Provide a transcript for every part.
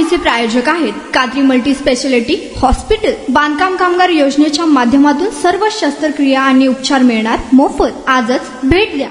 माहितीचे प्रायोजक आहेत कादरी मल्टी स्पेशालिटी हॉस्पिटल। बांधकाम कामगार योजनेच्या माध्यमातून सर्व शस्त्रक्रिया आणि उपचार मिळणार मोफत। आजच भेट द्या।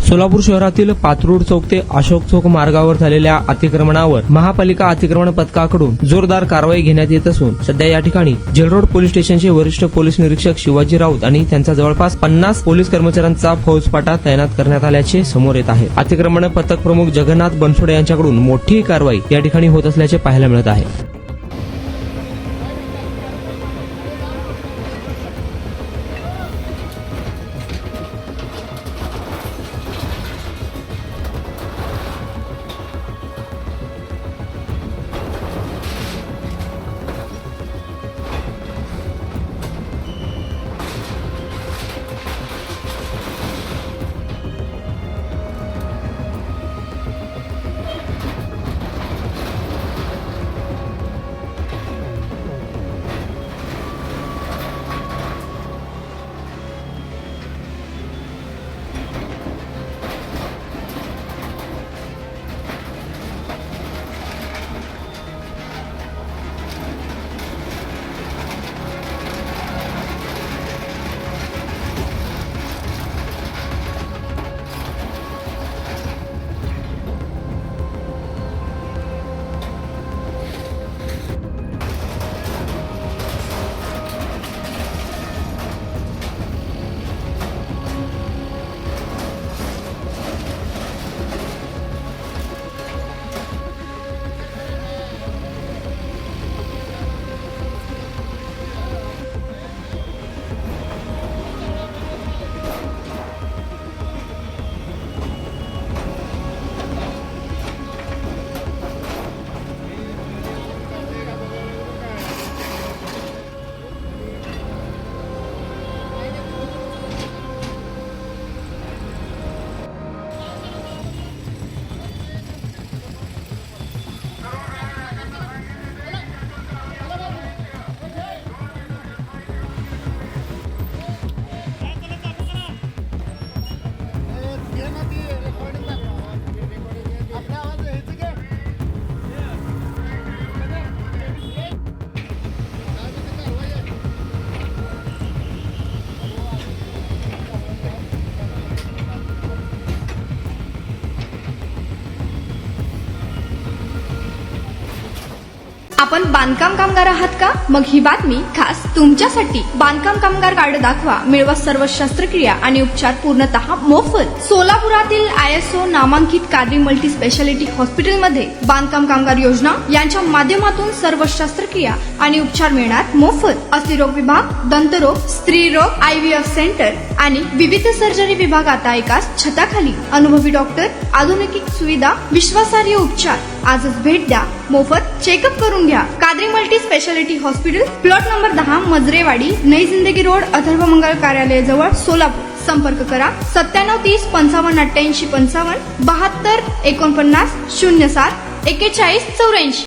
सोलापूर शहरातील पात्रूड चौक ते अशोक चौक मार्गावर झालेल्या अतिक्रमणावर महापालिका अतिक्रमण पथकाकडून जोरदार कारवाई घेण्यात येत असून सध्या या ठिकाणी जेलरोड पोलीस स्टेशनचे वरिष्ठ पोलीस निरीक्षक शिवाजी राऊत आणि त्यांचा जवळपास 50 पोलीस कर्मचाऱ्यांचा फौजफाटा तैनात करण्यात आल्याचे समोर येत आहे। अतिक्रमण पथक प्रमुख जगन्नाथ बनसोडे यांच्याकडून मोठी कारवाई या ठिकाणी होत असल्याचे पाहायला मिळत आहे। आपण बांधकाम कामगार आहात का? मग ही बातमी खास तुमच्यासाठी। बांधकाम कामगार कार्ड दाखवा, मिळवा सर्व शस्त्रक्रिया आणि उपचार पूर्णतः मोफत। सोलापुरातील ISO नामांकित कादरी मल्टी स्पेशालिटी हॉस्पिटलमध्ये बांधकाम कामगार योजना यांच्या माध्यमातून सर्व शस्त्रक्रिया आणि उपचार मिळणार मोफत। अस्थिरोग विभाग, दंतरोग, स्त्रीरोग, IVF सेंटर आणि विविध सर्जरी विभाग आता एकाच छताखाली। अनुभवी डॉक्टर, आधुनिक सुविधा, विश्वासार्ह उपचार। आजच भेट द्या, मोफत चेकअप करून घ्या। Qadri multi speciality hospital, plot number 10, Majrewadi, नई जिंदगी रोड, अथर्व मंगल कार्यालय जवळ, सोलापूर। संपर्क करा 97 30 55 88 55 72 49 07 41 84।